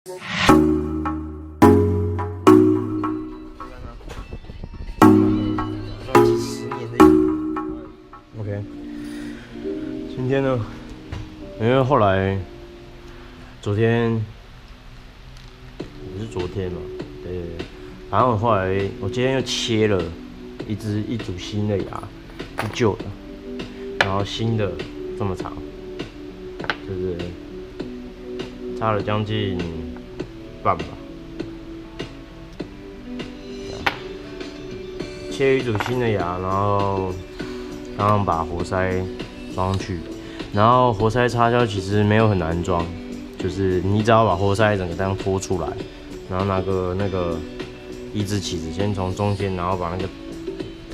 OK， 今天呢，因为后来昨天也是昨天嘛，对，反正我后来我今天又切了一组新的牙，是旧的，然后新的这么长，就是差了将近半吧。切一组新的牙，然后刚刚把活塞装上去，然后活塞插销其实没有很难装，就是你只要把活塞整个这样拖出来，然后拿个那个一支起子先从中间，然后把那个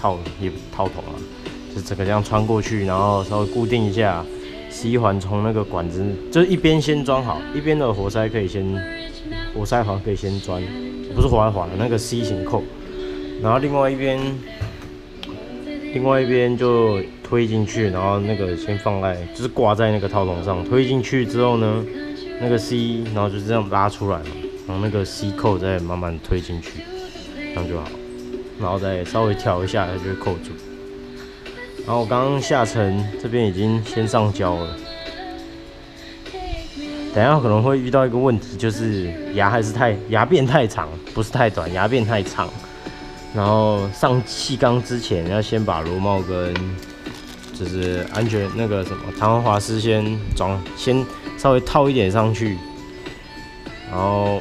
套筒啊，就整个这样穿过去，然后稍微固定一下 ，C 环从那个管子，就是一边先装好，一边的活塞可以先活塞环可以先钻，不是活塞环，那个 C 型扣。然后另外一边就推进去，然后那个先放在就是挂在那个套筒上，推进去之后呢，那个 C 然后就这样拉出来嘛，然后那个 C 扣再慢慢推进去，这样就好，然后再稍微调一下，它就会扣住。然后我刚刚下层这边已经先上胶了，等一下可能会遇到一个问题，就是牙变太长，不是太短，牙变太长。然后上气缸之前，要先把螺帽跟就是安全那个什么弹簧滑丝先稍微套一点上去，然后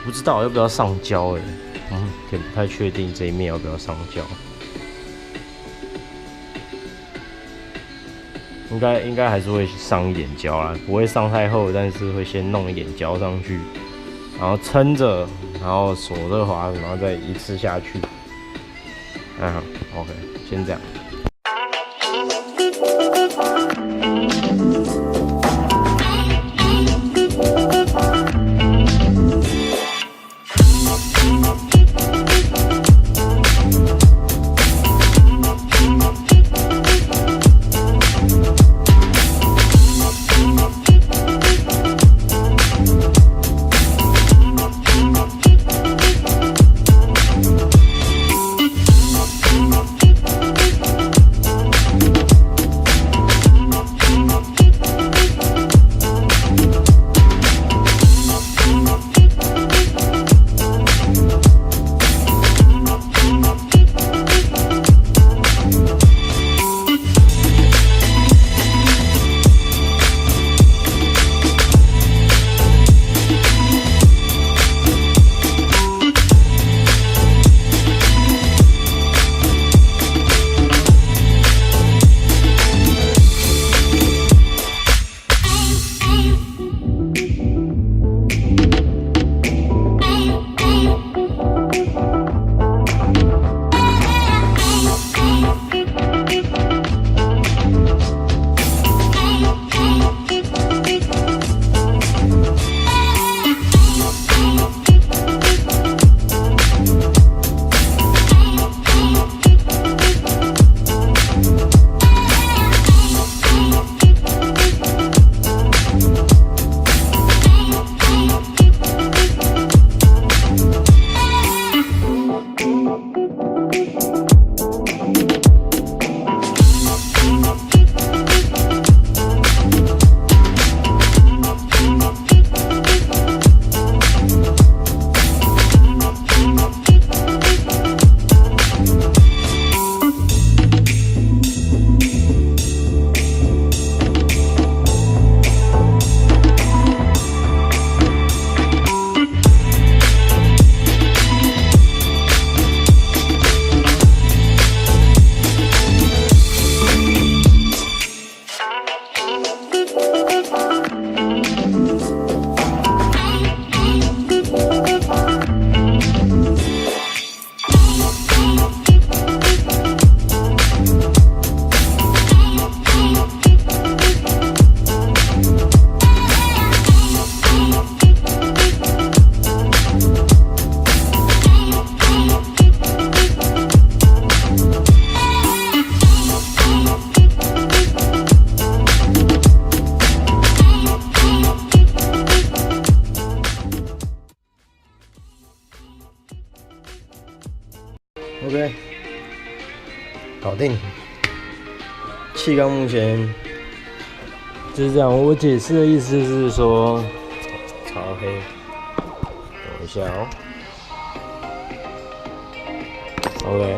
不知道要不要上胶欸，也不太确定这一面要不要上胶，应该还是会上一点胶啦，不会上太厚，但是会先弄一点胶上去，然后撑着。然后锁热滑，然后再一次下去。OK， 先这样。搞定。气缸目前就是这样。我解释的意思是说，超黑，等一下哦。OK，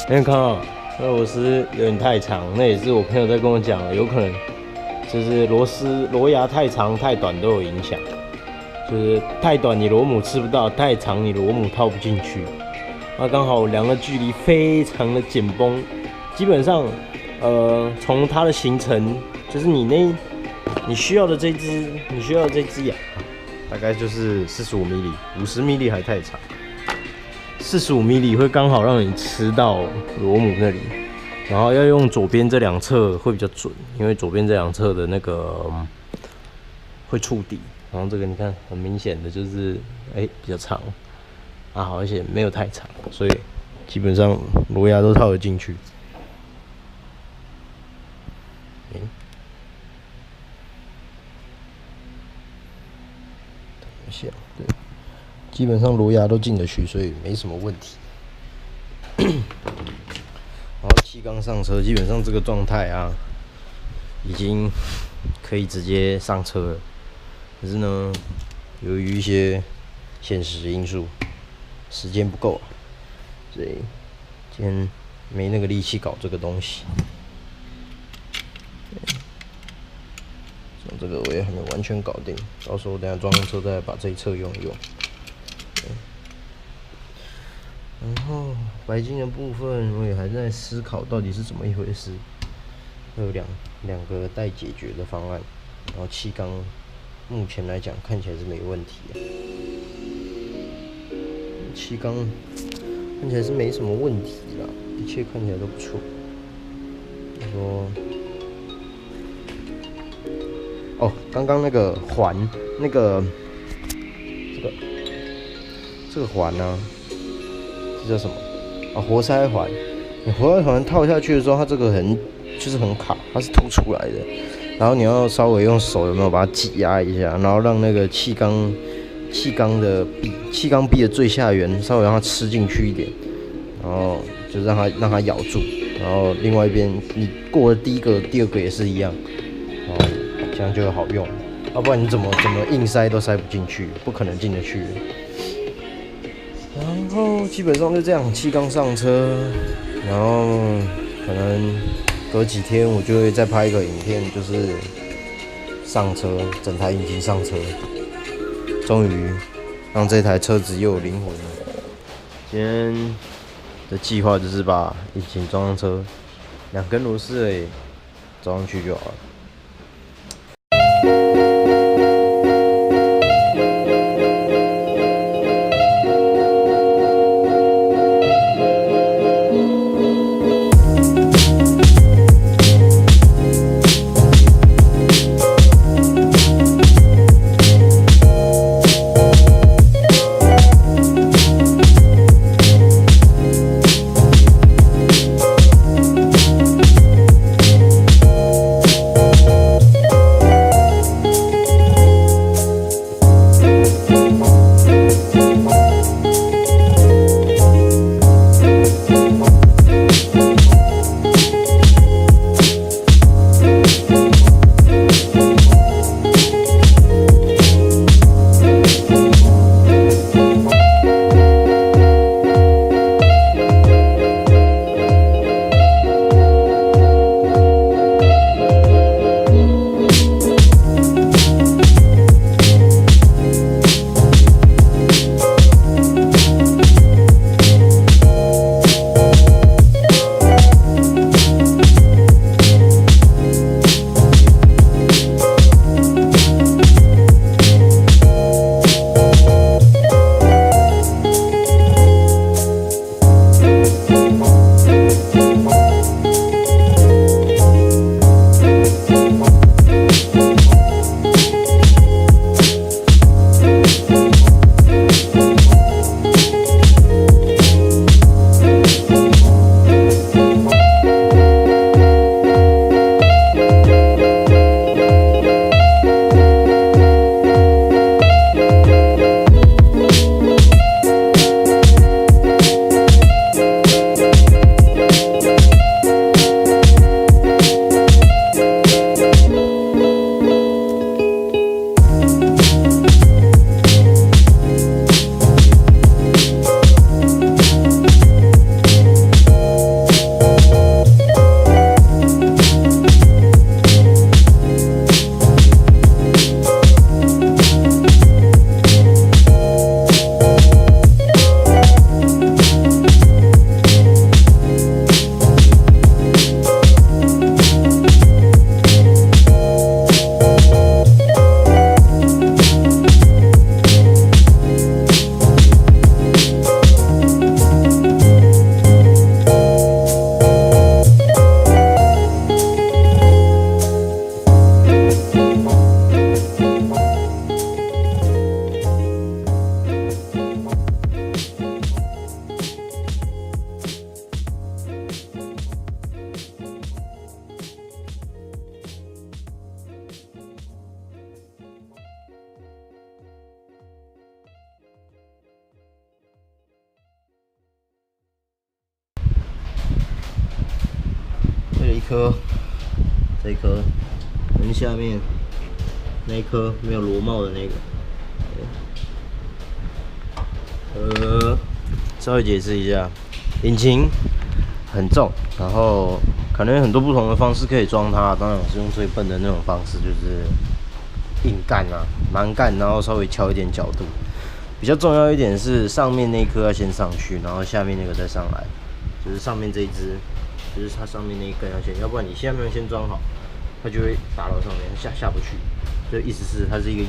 因为看到俄罗斯有点太长，那也是我朋友在跟我讲的，有可能就是螺牙太长太短都有影响。就是太短你螺母吃不到，太长你螺母套不进去。那刚好量的距离非常的紧绷，基本上，从它的形成，就是你需要的这只牙，大概就是45mm，50mm还太长，45mm会刚好让你吃到螺母那里，然后要用左边这两侧会比较准，因为左边这两侧的那个会触底。然后这个你看，很明显的就是比较长啊，好，而且没有太长，所以基本上螺牙都套得进去。等一下，对，基本上螺牙都进得去，所以没什么问题。然后气缸上车，基本上这个状态啊，已经可以直接上车了。可是呢，由于一些现实因素，时间不够啊，所以今天没那个力气搞这个东西。像这个我也还没完全搞定，到时候等下装上车再把这一侧用一用。然后白金的部分我也还在思考到底是怎么一回事，会有两个待解决的方案，然后气缸。目前来讲，看起来是没问题啊。气缸看起来是没什么问题啦，一切看起来都不错。说，哦，刚刚那个环，这个环呢、啊，这叫什么？啊，活塞环。你活塞环套下去的时候，它这个就是很卡，它是凸出来的。然后你要稍微用手有没有把它挤压一下，然后让那个气缸壁的最下缘稍微让它吃进去一点，然后就让它咬住，然后另外一边你过了第一个、第二个也是一样，然后这样就会好用。要不然你怎么硬塞都塞不进去，不可能进得去。然后基本上就这样，气缸上车，然后可能隔几天我就会再拍一个影片，就是上车，整台引擎上车，终于让这台车子又有灵魂了。今天的计划就是把引擎装上车，2根螺丝而已，装上去就好了。颗，这一颗，跟下面那一颗没有螺帽的那个，稍微解释一下，引擎很重，然后可能有很多不同的方式可以装它。当然我是用最笨的那种方式，就是硬干啊，蛮干，然后稍微敲一点角度。比较重要一点是上面那一颗要先上去，然后下面那个再上来。就是上面这一只，就是它上面那一根要先，要不然你下面先装好，它就会打到上面，下不去。所以意思是它是一个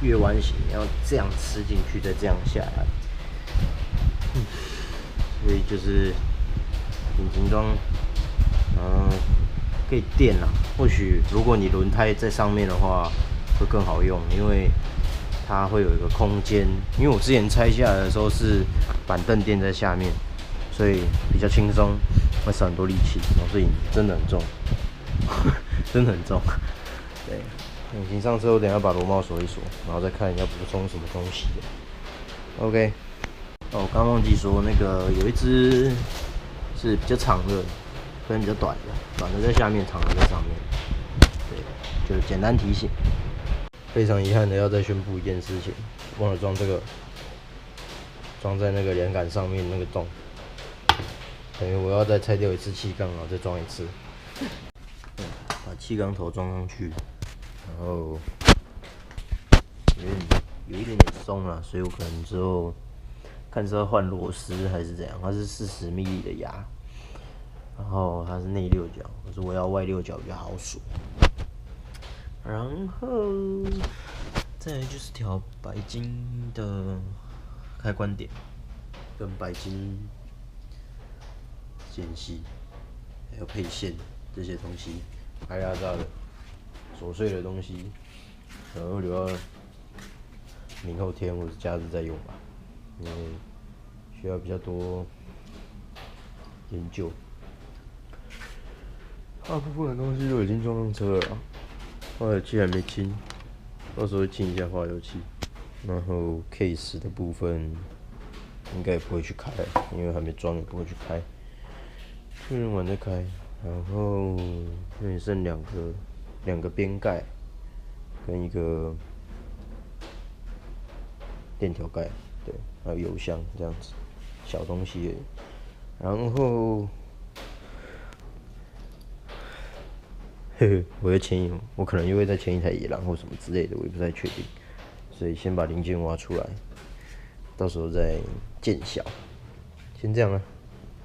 月弯形，要这样吃进去，再这样下来。所以就是引擎装，可以垫啦。或许如果你轮胎在上面的话，会更好用，因为它会有一个空间。因为我之前拆下来的时候是板凳垫在下面，所以比较轻松，会省很多力气。所以真的很重，真的很重。对，引擎上车，我等一下把螺帽锁一锁，然后再看要补充什么东西。OK。哦，我刚忘记说，那个有一只是比较长的，跟比较短的，短的在下面，长的在上面。对，就是简单提醒。非常遗憾的要再宣布一件事情，忘了装这个，装在那个连杆上面那个洞，等于我要再拆掉一次气缸，然后再装一次。把气缸头装上去，然后有一点点松了，所以我可能之后。看是要换螺丝还是怎样，它是40 mm 的牙，然后它是内六角，可是我要外六角比较好锁。然后再来就是调白金的开关点，跟白金间隙，还有配线这些东西，还压榨的琐碎的东西，然后留到明后天或者假日再用吧。因为需要比较多研究，大部分的东西都已经装上车了，化油器还没清，到时候清一下化油器。然后 case 的部分应该也不会去开，因为还没装，也不会去开，确认完再开。然后那里剩两个边盖跟一个电条盖。对，还有油箱这样子，小东西而已。然后，我又我可能又会再牵一台野狼或什么之类的，我也不太确定。所以先把零件挖出来，到时候再见效。先这样了。